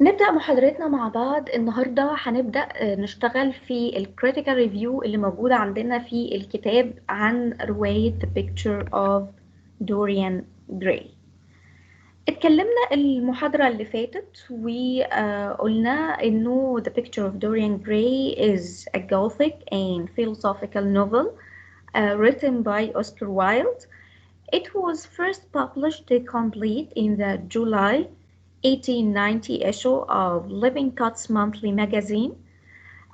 نبدأ محاضرتنا مع بعض. النهاردة هنبدأ نشتغل في الكريتيكال ريفيو اللي موجودة عندنا في الكتاب عن رواية The Picture of Dorian Gray. اتكلمنا المحاضرة اللي فاتت وقلنا انه The Picture of Dorian Gray is a Gothic and philosophical novel written by Oscar Wilde. It was first published complete in the July 1890 issue of Living Cuts Monthly magazine.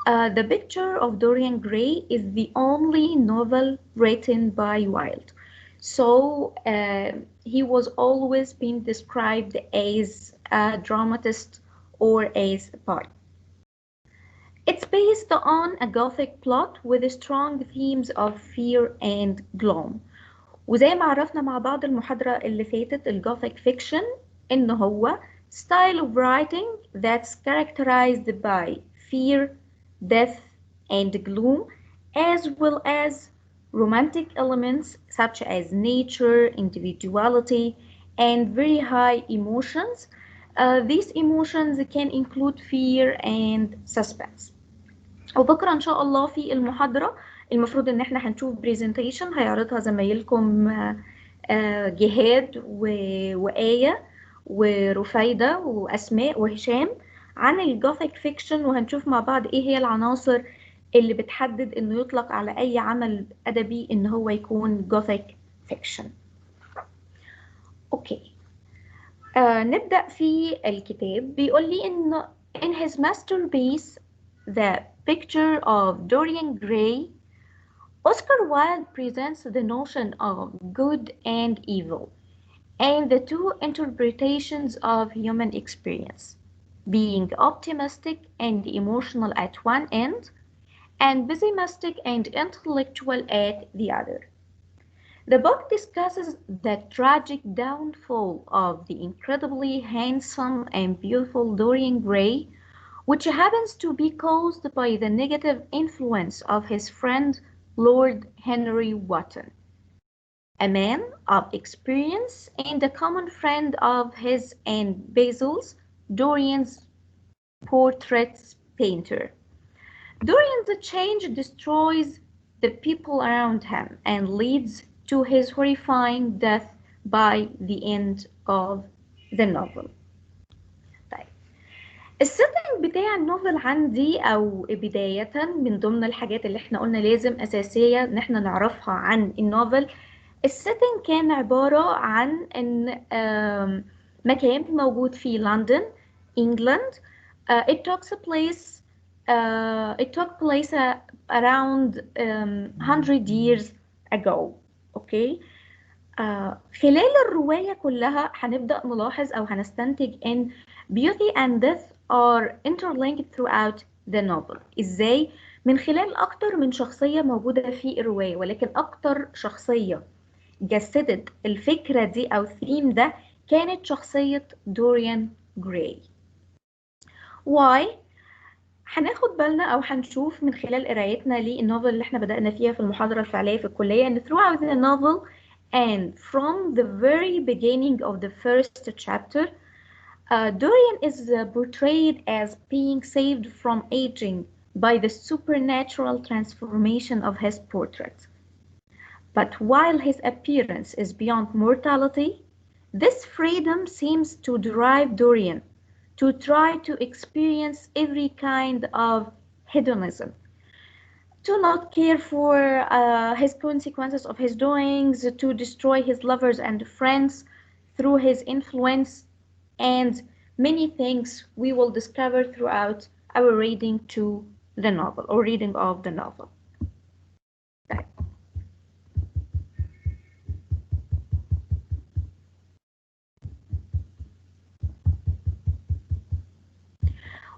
The Picture of Dorian Gray is the only novel written by Wilde. So he was always being described as a dramatist or as a poet. It's based on a Gothic plot with strong themes of fear and gloom. وزي ما عرفنا مع بعض المحاضرة اللي فاتت الجوثيك فيكشن إن هو style of writing that's characterized by fear, death, and gloom, as well as romantic elements such as nature, individuality, and very high emotions. These emotions can include fear and suspense. وبكرة إن شاء الله في المحاضرة المفروض إن احنا هنشوف بريزنتيشن هيعرضها زمايلكم جهاد وآية ورفايدة وأسماء وهشام عن الجوثيك فيكشن، وهنشوف مع بعض إيه هي العناصر اللي بتحدد إنه يطلق على أي عمل أدبي إن هو يكون جوثيك فيكشن. أوكي. نبدأ في الكتاب. بيقول لي إن in his masterpiece The Picture of Dorian Gray, Oscar Wilde presents the notion of good and evil and the two interpretations of human experience, being optimistic and emotional at one end and pessimistic and intellectual at the other. The book discusses the tragic downfall of the incredibly handsome and beautiful Dorian Gray, which happens to be caused by the negative influence of his friend Lord Henry Wotton, a man of experience and a common friend of his and Basil's, Dorian's portrait painter. Dorian's change destroys the people around him and leads to his horrifying death by the end of the novel. السيتنج بتاع النوفل عندي او بداية من ضمن الحاجات اللي احنا قلنا لازم اساسية ان احنا نعرفها عن النوفل. السيتنج كان عبارة عن ان مكان موجود في لندن انجلاند. It took place around 100 years ago. اوكي. خلال الرواية كلها هنبدأ نلاحظ أو هنستنتج إن beauty and death are interlinked throughout the novel. إزاي؟ من خلال أكتر من شخصية موجودة في الرواية، ولكن أكتر شخصية جسدت الفكرة دي أو الثيم ده كانت شخصية دوريان جراي. Why؟ هناخد بالنا أو هنشوف من خلال قرايتنا للنوفل اللي احنا بدأنا فيها في المحاضرة الفعلية في الكلية إن throughout the novel and from the very beginning of the first chapter, Dorian is portrayed as being saved from aging by the supernatural transformation of his portrait. But while his appearance is beyond mortality, this freedom seems to drive Dorian to try to experience every kind of hedonism, to not care for his consequences of his doings, to destroy his lovers and friends through his influence, and many things we will discover throughout our reading to the novel or reading of the novel.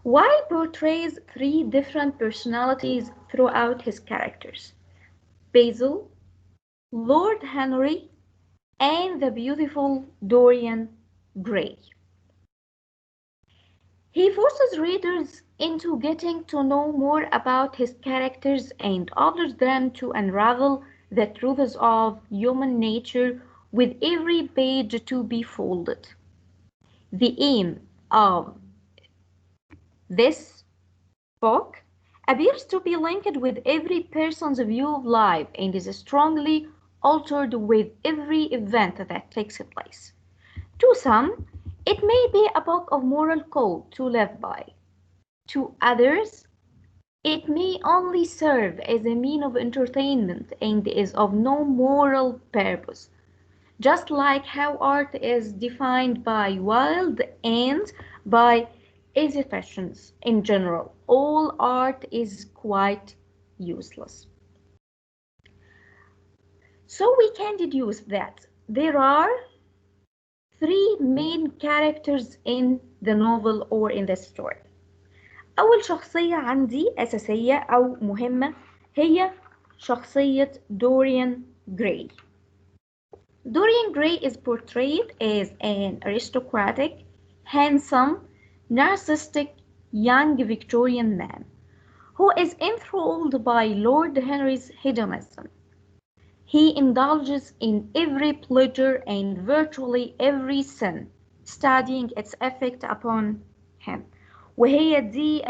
Wilde portrays three different personalities throughout his characters: Basil, Lord Henry, and the beautiful Dorian Gray. He forces readers into getting to know more about his characters and orders them to unravel the truths of human nature with every page to be folded. The aim of This book appears to be linked with every person's view of life and is strongly altered with every event that takes place. To some, it may be a book of moral code to live by. To others, it may only serve as a means of entertainment and is of no moral purpose. Just like how art is defined by Wilde and by exhibitions in general, all art is quite useless. So we can deduce that there are three main characters in the novel or in the story. أول شخصية عندي أساسية أو مهمة هي شخصية دوريان جراي. Dorian Gray is portrayed as an aristocratic, handsome, narcissistic young Victorian man who is enthralled by Lord Henry's hedonism. He indulges in every pleasure and virtually every sin, studying its effect upon him. وهي دي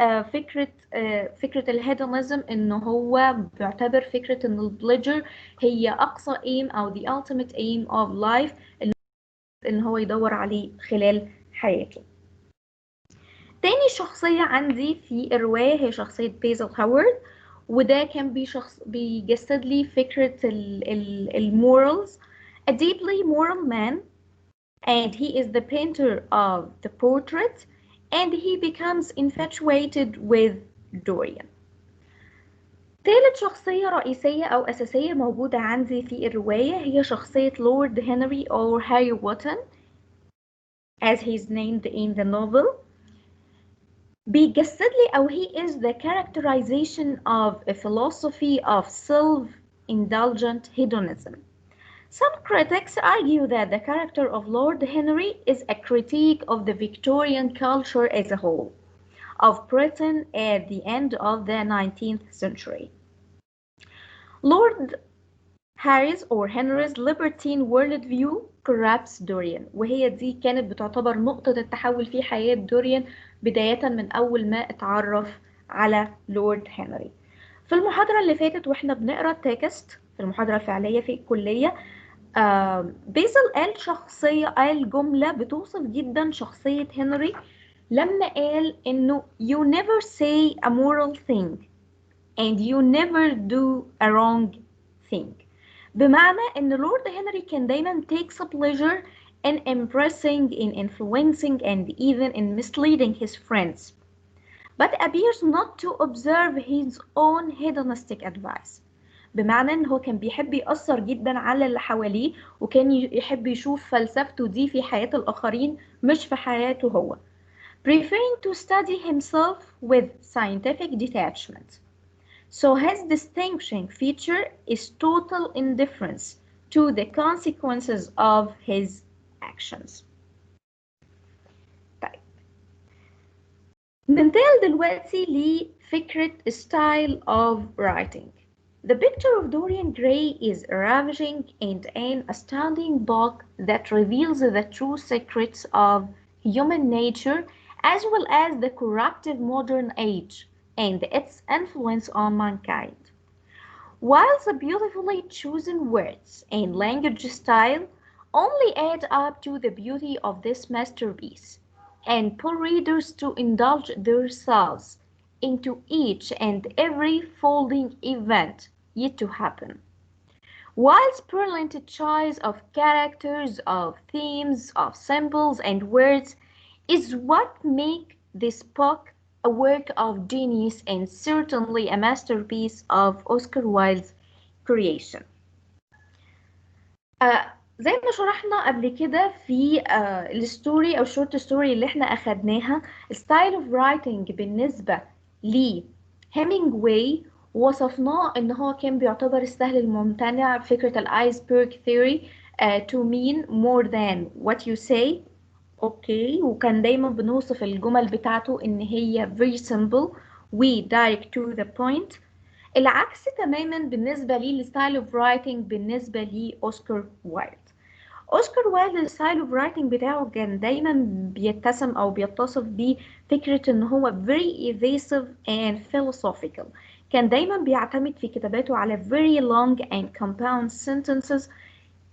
فكرة الهيدونيزم إن هو بيعتبر فكرة إن البليجر هي أقصى aim أو the ultimate aim of life إن هو يدور عليه خلال حياته. تاني شخصية عندي في الرواية هي شخصية بيزل هاورد، وده كان بيجسد لي فكرة المورالز. A deeply moral man, and he is the painter of the portrait, and he becomes infatuated with Dorian. ثالث شخصية رئيسية أو أساسية موجودة عندي في الرواية هي شخصية لورد هنري or Harry Wotton as he's named in the novel. بيجسد لي أو he is the characterization of a philosophy of self-indulgent hedonism. Some critics argue that the character of Lord Henry is a critique of the Victorian culture as a whole, of Britain at the end of the 19th century. Lord Harry's or Henry's libertine worldview corrupts Dorian، وهي دي كانت بتعتبر نقطة التحول في حياة دوريان بداية من أول ما اتعرف على لورد هنري. في المحاضرة اللي فاتت واحنا بنقرأ التكست في المحاضرة الفعلية في الكلية، بيزل قال جملة بتوصف جدا شخصية هنري لما قال إنه you never say a moral thing and you never do a wrong thing. بمعنى إن لورد هنري كان دايما takes a pleasure in impressing, in influencing, and even in misleading his friends, but appears not to observe his own hedonistic advice. بمعنى إن هو كان بيحب يأثر جدا على اللي حواليه وكان يحب يشوف فلسفته دي في حياة الآخرين مش في حياته هو. Preferring to study himself with scientific detachment. So his distinguishing feature is total indifference to the consequences of his actions. طيب ننتقل دلوقتي لفكرة style of writing. The picture of Dorian Gray is a ravishing and an astounding book that reveals the true secrets of human nature as well as the corruptive modern age and its influence on mankind. While the beautifully chosen words and language style only add up to the beauty of this masterpiece and pull readers to indulge themselves into each and every folding event yet to happen. Whilst brilliant choice of characters, of themes, of symbols and words is what make this book a work of genius and certainly a masterpiece of Oscar Wilde's creation. زي ما شرحنا قبل كده في الستوري أو short story اللي احنا أخدناها، style of writing بالنسبة لهيمينجواي وصفناه إن هو كان بيعتبر السهل الممتنع، فكرة الآيسبرغ theory to mean more than what you say. اوكي، وكان دايما بنوصف الجمل بتاعته ان هي very simple و direct to the point. العكس تماما بالنسبة لي الستايل of writing بالنسبة لي أوسكار وايلد. اوسكار وايلد الستايل اوف رايتنج بتاعه كان دايما بيتسم او بيتصف بفكره ان هو very evasive and philosophical. كان دايما بيعتمد في كتاباته على very long and compound sentences.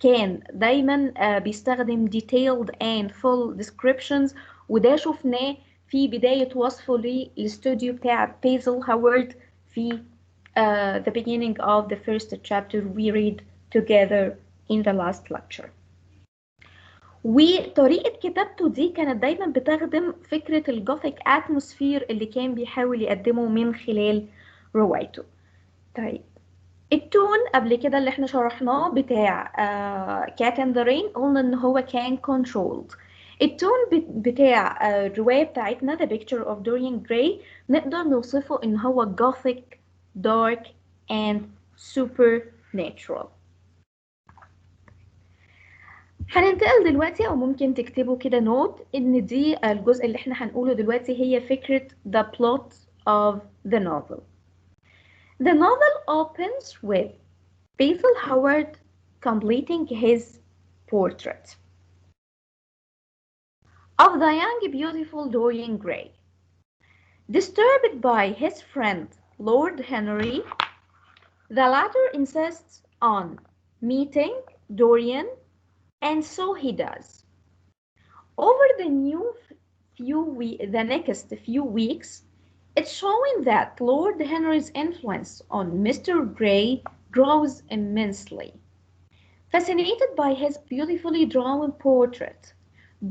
كان دايما بيستخدم detailed and full descriptions، وده شفناه في بداية وصفه للاستوديو بتاع بيزل هاورد في the beginning of the first chapter we read together in the last lecture. وطريقة كتابته دي كانت دايما بتخدم فكرة الجوثيك اتموسفير اللي كان بيحاول يقدمه من خلال روايته. طيب التون قبل كده اللي احنا شرحناه بتاع كات اند ذا رين قلنا ان هو كان كنترولد. التون بتاع الرواية بتاعتنا The Picture of Dorian Gray نقدر نوصفه ان هو gothic, dark and supernatural. هننتقل دلوقتي او ممكن تكتبوا كده نوت ان دي الجزء اللي احنا هنقوله دلوقتي هي فكرة the plot of the novel. The novel opens with Basil Howard completing his portrait of the young beautiful Dorian Gray. Disturbed by his friend Lord Henry, the latter insists on meeting Dorian, and so he does. Over the next few weeks, it's showing that Lord Henry's influence on Mr. Gray grows immensely. Fascinated by his beautifully drawn portrait,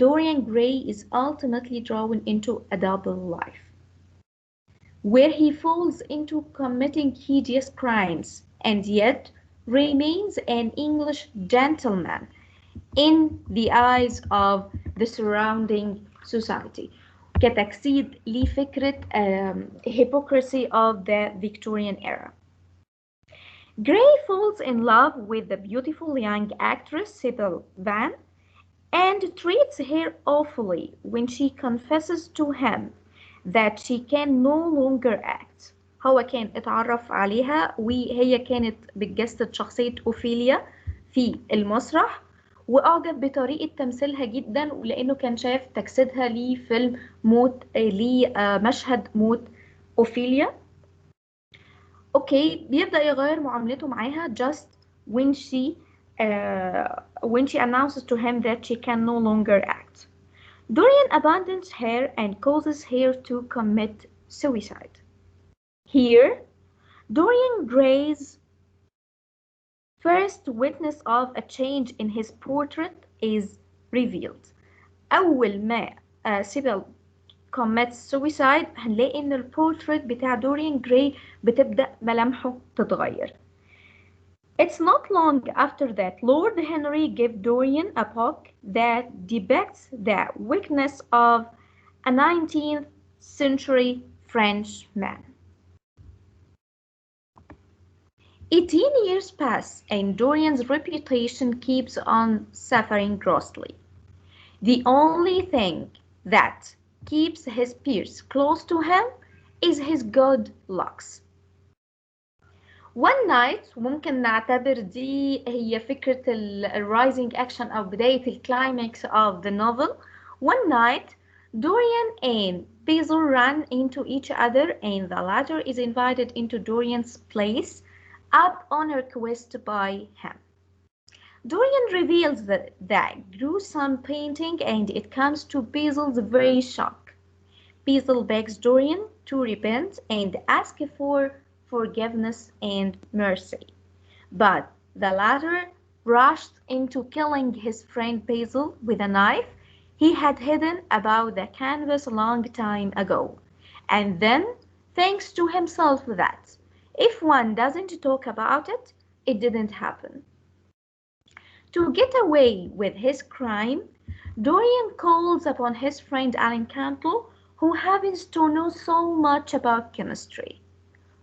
Dorian Gray is ultimately drawn into a double life, where he falls into committing hideous crimes and yet remains an English gentleman in the eyes of the surrounding society. كتجسيد لفكرة hypocrisy of the Victorian era. Gray falls in love with the beautiful young actress Sybil Van and treats her awfully when she confesses to him that she can no longer act. هو كان اتعرف عليها وهي كانت بتجسد شخصية أوفيليا في المسرح، وأعجب بطريقة تمثيلها جدا لأنه كان شاف تجسيدها لفيلم مشهد موت أوفيليا. اوكي بيبدأ يغير معاملته معاها just when she announces to him that she can no longer act. Dorian abandons her and causes her to commit suicide. Here, Dorian Gray's first witness of a change in his portrait is revealed. أول ما سيبل commits suicide هنلاقي إن البورتريت بتاع دوريان جراي بتبدأ ملامحه تتغير. It's not long after that Lord Henry gave Dorian a book that depicts the weakness of a 19th century French man. 18 years pass and Dorian's reputation keeps on suffering grossly. The only thing that keeps his peers close to him is his good looks. One night وممكن نعتبر دي هي فكرة rising action أو بداية climax of the novel. One night Dorian and Basil run into each other and the latter is invited into Dorian's place up on a request by him. Dorian reveals the gruesome painting and it comes to Basil's very shock. Basil begs Dorian to repent and ask for forgiveness and mercy. But the latter rushed into killing his friend Basil with a knife he had hidden above the canvas a long time ago, and then thinks to himself that if one doesn't talk about it, it didn't happen. To get away with his crime, Dorian calls upon his friend Alan Campbell, who happens to know so much about chemistry,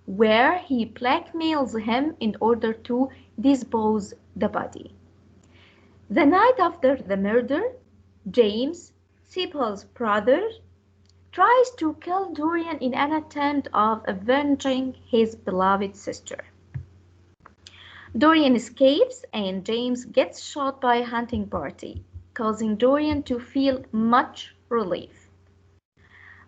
where he blackmails him in order to dispose the body. The night after the murder, James, Sybil's brother, tries to kill Dorian in an attempt of avenging his beloved sister. Dorian escapes and James gets shot by a hunting party, causing Dorian to feel much relief.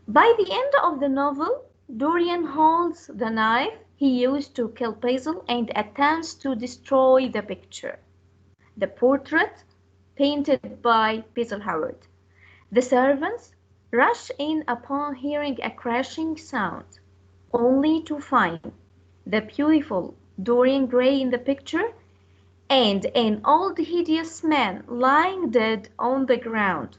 By the end of the novel, Dorian holds the knife he used to kill Basil and attempts to destroy the picture, the portrait painted by Basil Howard. The servants rush in upon hearing a crashing sound, only to find the beautiful Dorian Gray in the picture and an old hideous man lying dead on the ground,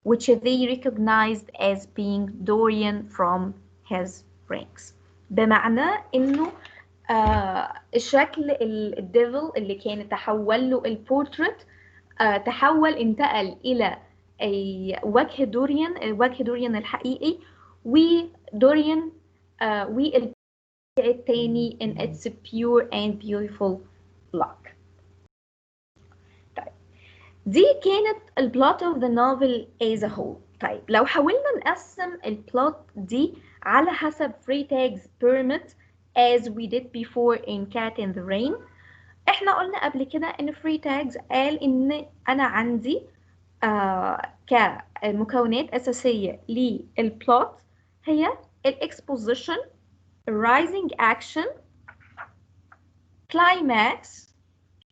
which they recognized as being Dorian from his rings. بمعنى انه الشكل الديفل اللي كان تحول له البورتريت تحول انتقل الى وجه دوريان الحقيقي ودوريان والبيع التاني in its pure and beautiful look. طيب دي كانت البلوت of the novel as a whole. طيب لو حاولنا نقسم البلوت دي على حسب free tags pyramid as we did before in Cat in the Rain، احنا قلنا قبل كده ان free tags قال ان انا عندي كمكونات اساسيه للبلوت هي الاكسبوزيشن، rising action، climax،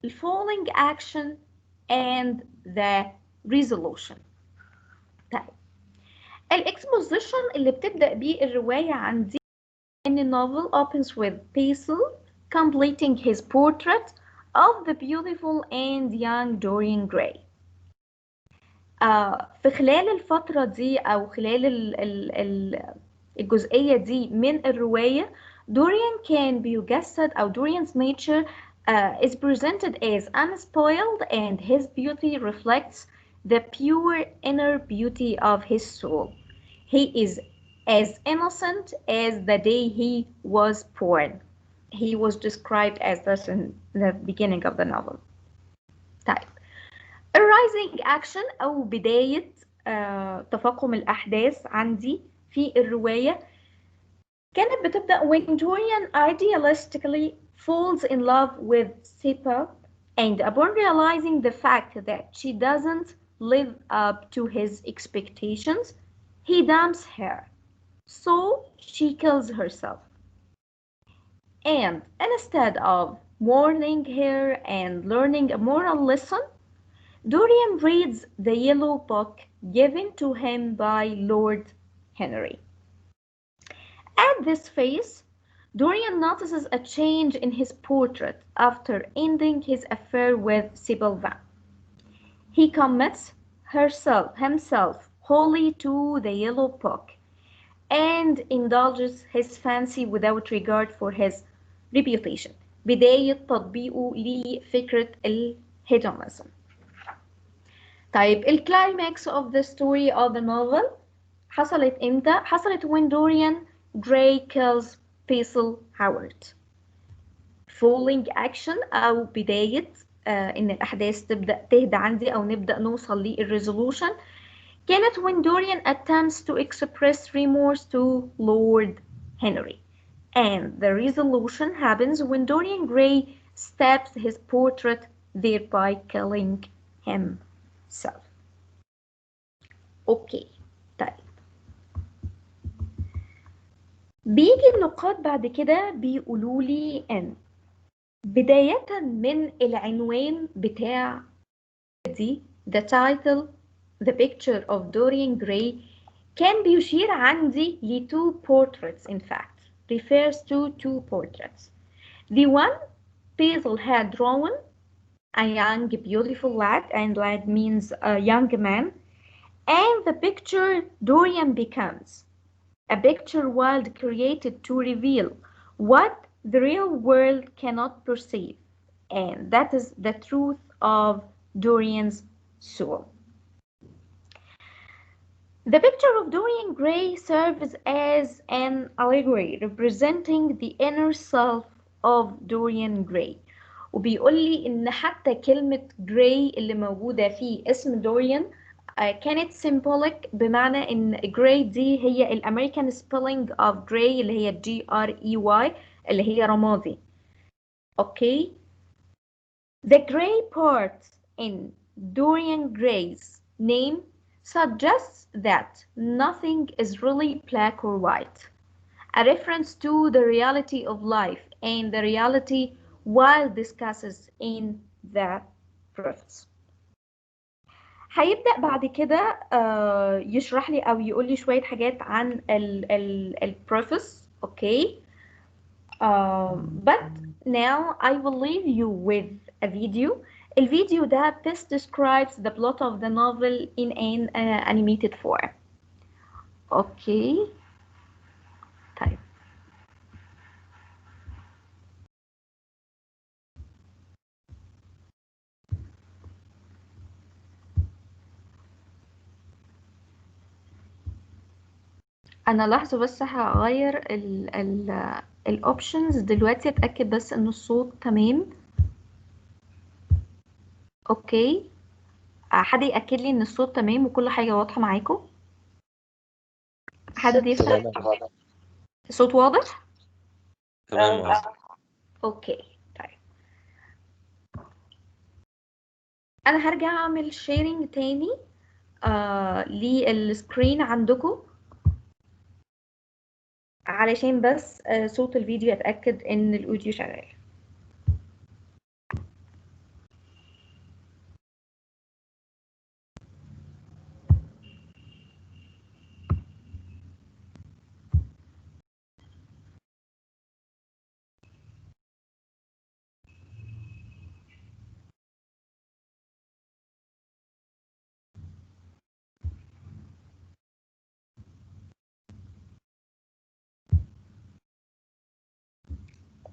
falling action and the resolution. طيب الاكسبوزيشن اللي بتبدأ بيه الرواية عندي ان النوvel opens with Basil completing his portrait of the beautiful and young Dorian Gray. في خلال الفترة دي أو خلال الجزئية دي من الرواية دوريان كان بيجسد أو Dorian's nature is presented as unspoiled and his beauty reflects the pure inner beauty of his soul. He is as innocent as the day he was born. He was described as this in the beginning of the novel. طيب الرايزنج اكشن او بدايه تفاقم الاحداث عندي في الروايه كانت بتبدا when Dorian idealistically falls in love with Sipa and upon realizing the fact that she doesn't live up to his expectations he dumps her, so she kills herself. And instead of mourning her and learning a moral lesson, Dorian reads the yellow book given to him by Lord Henry. At this phase, Dorian notices a change in his portrait after ending his affair with Sybil Van. He commits himself wholly to the yellow book and indulges his fancy without regard for his reputation. بداية تطبيقه لفكرة الهيدونيزم. طيب الكلايماكس of the story of the novel حصلت امتى؟ حصلت when Dorian Gray kills Basil Howard. Falling action أو بداية إن الأحداث تبدأ تهدى عندي أو نبدأ نوصل للريزولوشن كانت when Dorian attempts to express remorse to Lord Henry. And the resolution happens when Dorian Gray stabs his portrait, thereby killing himself. اوكي طيب بيجي النقاد بعد كده بيقولوا لي ان بداية من العنوان بتاع دي the title the picture of Dorian Gray كان بيشير عندي ل two portraits, in fact refers to two portraits. The one Basil had drawn a young beautiful lad, and lad means a young man, and the picture Dorian becomes a picture world created to reveal what the real world cannot perceive, and that is the truth of Dorian's soul. The picture of Dorian Gray serves as an allegory representing the inner self of Dorian Gray. وبيقول لي إن حتى كلمة Gray اللي موجودة في اسم دوريان كانت symbolic بمعنى إن Gray دي هي الأمريكان spelling of Gray اللي هي Grey اللي هي رمادي. أوكي The gray part in Dorian Gray's name suggests that nothing is really black or white, a reference to the reality of life and the reality while discusses in the prophets. هيبدأ بعد كده يشرح لي أو يقول لي شوية حاجات عن البروفيس. Okay. But now I will leave you with a video. الفيديو ده best describes the plot of the novel in an animated form. Okay. طيب. انا لحظة بس هغير الاوبشنز دلوقتي، اتأكد بس ان الصوت تمام. اوكي، حد يأكد لي ان الصوت تمام وكل حاجة واضحة معاكم؟ حد يفتح الصوت واضح؟ تمام. اوكي طيب، انا هرجع اعمل شيرنج تاني للسكرين عندكم علشان بس صوت الفيديو يتأكد ان الاوديو شغال.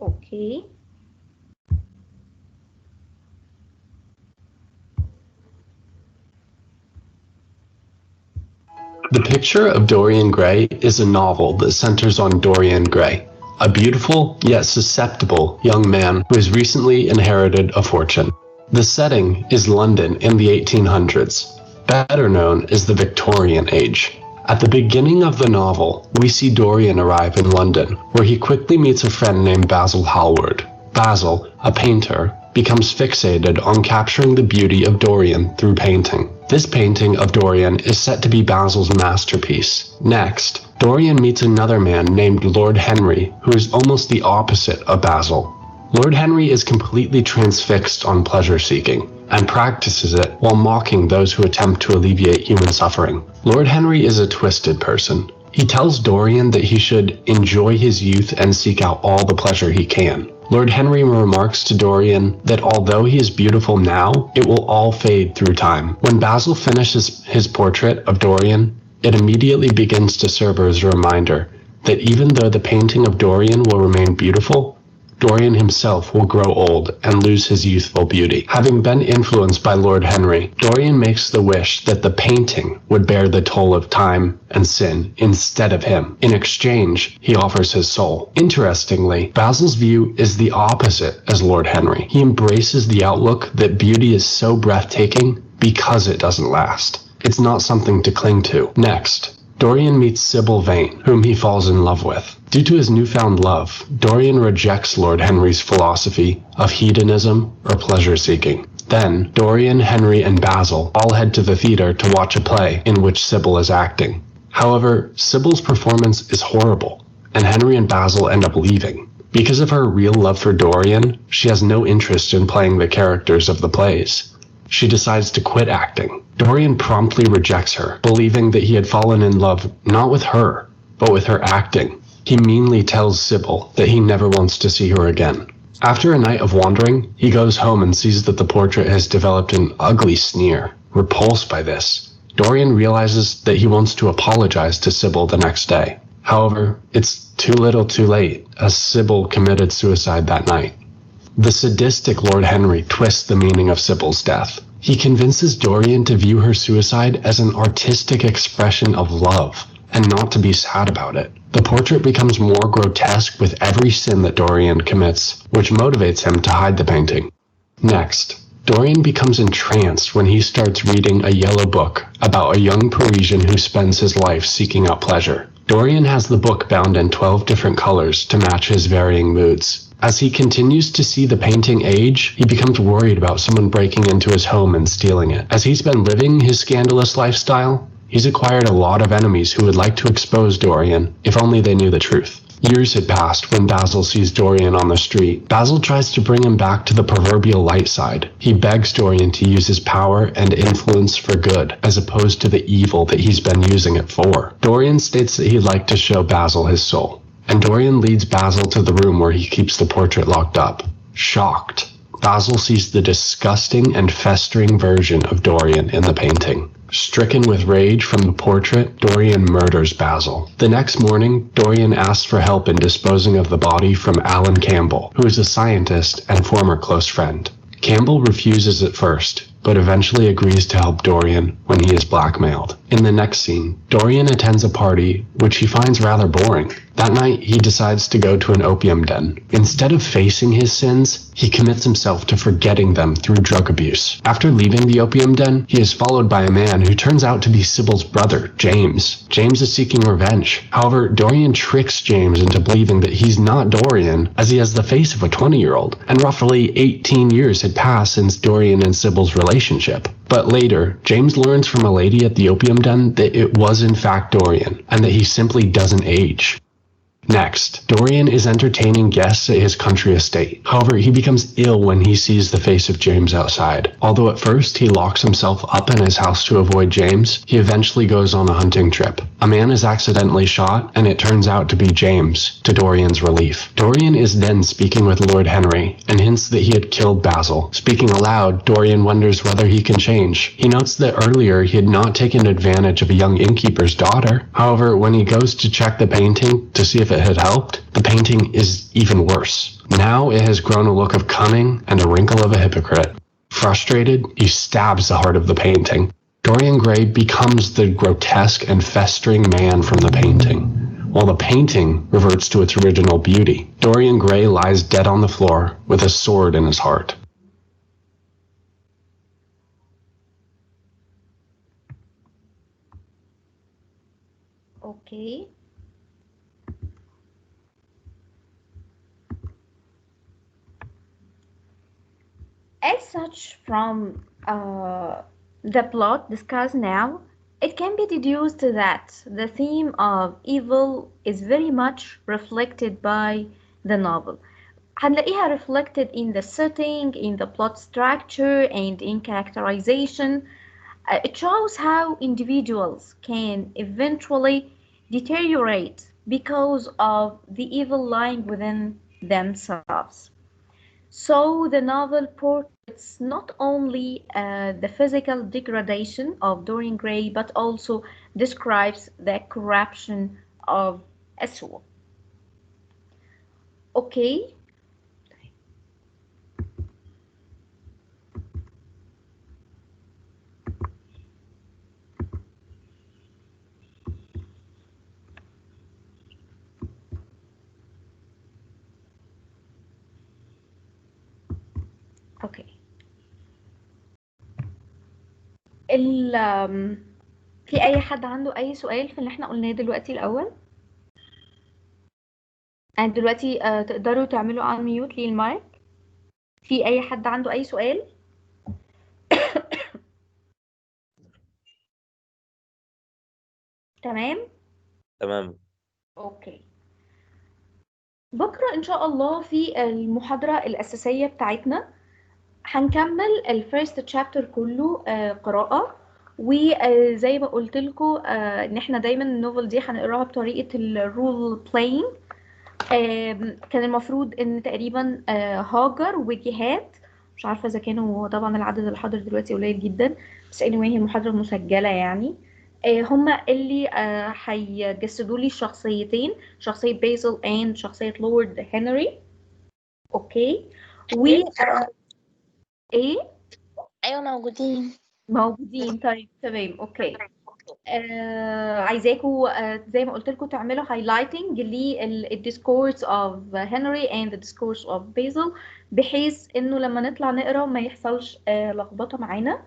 اوكي The Picture of Dorian Gray is a novel that centers on Dorian Gray, a beautiful yet susceptible young man who has recently inherited a fortune. The setting is London in the 1800s, better known as the Victorian Age. At the beginning of the novel, we see Dorian arrive in London, where he quickly meets a friend named Basil Hallward. Basil, a painter, becomes fixated on capturing the beauty of Dorian through painting. This painting of Dorian is set to be Basil's masterpiece. Next, Dorian meets another man named Lord Henry, who is almost the opposite of Basil. Lord Henry is completely transfixed on pleasure-seeking, and practices it while mocking those who attempt to alleviate human suffering. Lord Henry is a twisted person. He tells Dorian that he should enjoy his youth and seek out all the pleasure he can. Lord Henry remarks to Dorian that although he is beautiful now, it will all fade through time. When Basil finishes his portrait of Dorian, it immediately begins to serve as a reminder that even though the painting of Dorian will remain beautiful, Dorian himself will grow old and lose his youthful beauty. Having been influenced by Lord Henry, Dorian makes the wish that the painting would bear the toll of time and sin instead of him. In exchange, he offers his soul. Interestingly, Basil's view is the opposite as Lord Henry. He embraces the outlook that beauty is so breathtaking because it doesn't last. It's not something to cling to. Next, Dorian meets Sybil Vane, whom he falls in love with. Due to his newfound love, Dorian rejects Lord Henry's philosophy of hedonism or pleasure-seeking. Then, Dorian, Henry, and Basil all head to the theater to watch a play in which Sybil is acting. However, Sybil's performance is horrible, and Henry and Basil end up leaving. Because of her real love for Dorian, she has no interest in playing the characters of the plays. She decides to quit acting. Dorian promptly rejects her, believing that he had fallen in love not with her, but with her acting. He meanly tells Sybil that he never wants to see her again. After a night of wandering, he goes home and sees that the portrait has developed an ugly sneer. Repulsed by this, Dorian realizes that he wants to apologize to Sybil the next day. However, it's too little too late, as Sybil committed suicide that night. The sadistic Lord Henry twists the meaning of Sybil's death. He convinces Dorian to view her suicide as an artistic expression of love, and not to be sad about it. The portrait becomes more grotesque with every sin that Dorian commits, which motivates him to hide the painting. Next, Dorian becomes entranced when he starts reading a yellow book about a young Parisian who spends his life seeking out pleasure. Dorian has the book bound in 12 different colors to match his varying moods. As he continues to see the painting age, he becomes worried about someone breaking into his home and stealing it. As he's been living his scandalous lifestyle, he's acquired a lot of enemies who would like to expose Dorian, if only they knew the truth. Years had passed when Basil sees Dorian on the street. Basil tries to bring him back to the proverbial light side. He begs Dorian to use his power and influence for good, as opposed to the evil that he's been using it for. Dorian states that he'd like to show Basil his soul, and Dorian leads Basil to the room where he keeps the portrait locked up. Shocked, Basil sees the disgusting and festering version of Dorian in the painting. Stricken with rage from the portrait, Dorian murders Basil. The next morning, Dorian asks for help in disposing of the body from Alan Campbell, who is a scientist and former close friend. Campbell refuses at first, but eventually agrees to help Dorian when he is blackmailed. In the next scene, Dorian attends a party, which he finds rather boring. That night, he decides to go to an opium den. Instead of facing his sins, he commits himself to forgetting them through drug abuse. After leaving the opium den, he is followed by a man who turns out to be Sybil's brother, James. James is seeking revenge. However, Dorian tricks James into believing that he's not Dorian, as he has the face of a 20-year-old, and roughly 18 years had passed since Dorian and Sybil's relationship. But later, James learns from a lady at the opium den that it was in fact Dorian, and that he simply doesn't age. Next, Dorian is entertaining guests at his country estate. However, he becomes ill when he sees the face of James outside. Although at first he locks himself up in his house to avoid James, he eventually goes on a hunting trip. A man is accidentally shot, and it turns out to be James, to Dorian's relief. Dorian is then speaking with Lord Henry, and hints that he had killed Basil. Speaking aloud, Dorian wonders whether he can change. He notes that earlier he had not taken advantage of a young innkeeper's daughter. However, when he goes to check the painting to see if it had helped, the painting is even worse. Now it has grown a look of cunning and a wrinkle of a hypocrite. Frustrated, he stabs the heart of the painting. Dorian Gray becomes the grotesque and festering man from the painting, while the painting reverts to its original beauty. Dorian Gray lies dead on the floor with a sword in his heart. Okay. As such, from the plot discussed now, it can be deduced that the theme of evil is very much reflected by the novel. هنلاقيها reflected in the setting, in the plot structure, and in characterization. It shows how individuals can eventually deteriorate because of the evil lying within themselves. So the novel portrays not only the physical degradation of Dorian Gray, but also describes the corruption of a soul. Okay. اوكي في اي حد عنده اي سؤال في اللي احنا قلناه دلوقتي الاول؟ يعني دلوقتي تقدروا تعملوا on mute للمايك. في اي حد عنده اي سؤال؟ تمام اوكي. بكره ان شاء الله في المحاضره الاساسيه بتاعتنا هنكمل الفيرست تشابتر كله قراءه، وزي ما قلت لكم ان احنا دايما النوفل دي هنقراها بطريقه الرول بلاينج. كان المفروض ان تقريبا هاجر وجهاد، مش عارفه اذا كانوا، طبعا العدد اللي حاضر دلوقتي قليل جدا، بس anyway هي محاضره مسجله يعني. هما اللي هيجسدوا لي الشخصيتين، شخصيه بيزل and شخصيه لورد هنري. اوكي و ايه ايوه موجودين. طيب تمام اوكي. عايزاكم زي ما قلت لكم تعملوا highlighting للديسكورس of هنري and the discourse of بيزل، بحيث انه لما نطلع نقرا ما يحصلش لخبطه معانا.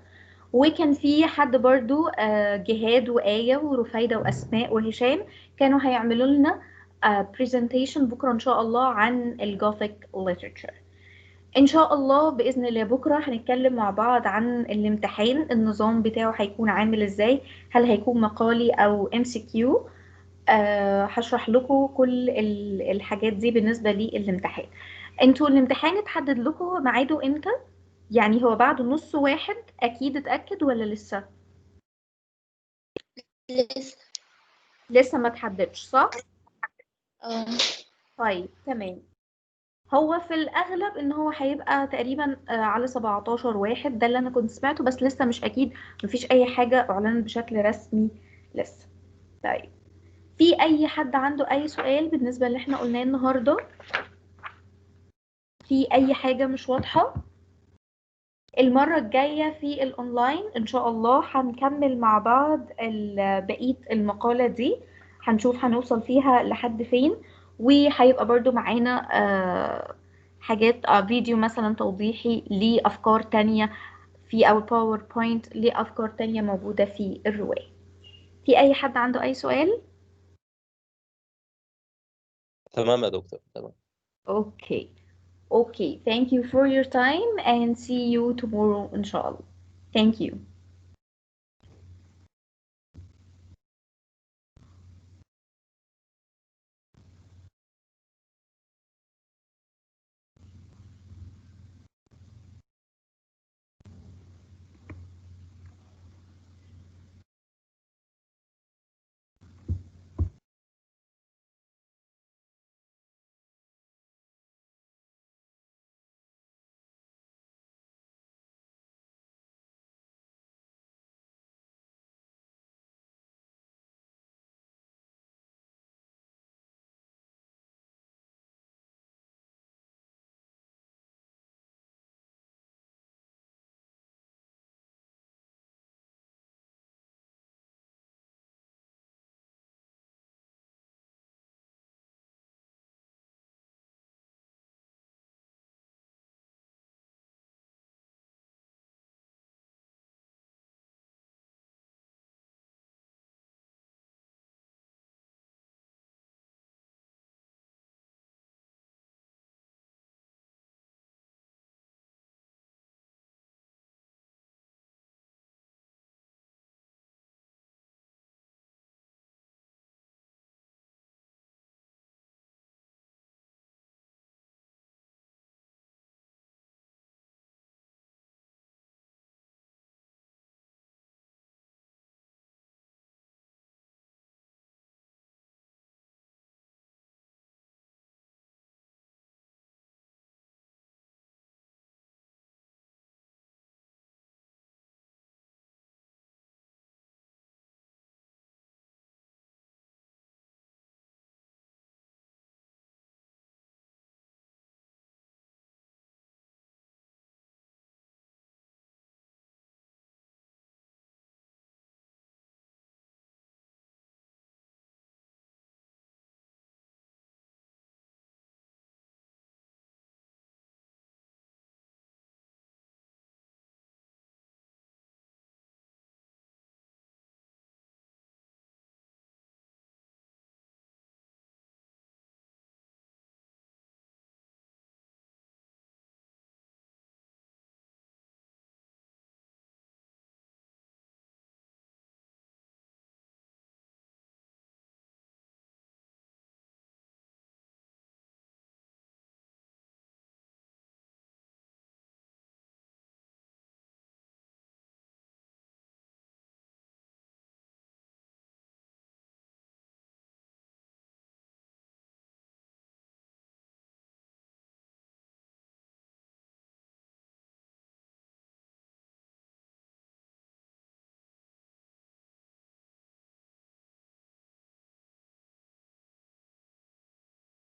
وكان في حد برضو جهاد وآية ورفايدة وأسماء وهشام كانوا هيعملوا لنا presentation بكرة إن شاء الله عن الجوثيك literature. إن شاء الله بإذن الله بكرة هنتكلم مع بعض عن الامتحان، النظام بتاعه هيكون عامل إزاي، هل هيكون مقالي أو MCQ. هشرح لكم كل الحاجات دي بالنسبة للامتحان. انتوا الامتحان اتحدد لكم ميعاده امتى؟ يعني هو بعد نص واحد أكيد اتأكد ولا لسه؟ لسه. لسه ما اتحددش صح؟ طيب تمام. هو في الأغلب إن هو هيبقى تقريبا على 17 واحد، ده اللي أنا كنت سمعته، بس لسه مش أكيد، مفيش أي حاجة أعلنت بشكل رسمي لسه. طيب في أي حد عنده أي سؤال بالنسبة اللي احنا قلناه النهاردة؟ في أي حاجة مش واضحة؟ المرة الجاية في الأونلاين إن شاء الله هنكمل مع بعض بقية المقالة دي، هنشوف هنوصل فيها لحد فين، وهيبقى برضو معانا حاجات فيديو مثلا توضيحي لأفكار تانية في أو باوربوينت لأفكار تانية موجودة في الرواية. في أي حد عنده أي سؤال؟ تمام يا دكتور، تمام. Okay. Okay. Thank you for your time and see you tomorrow إن شاء الله. Thank you.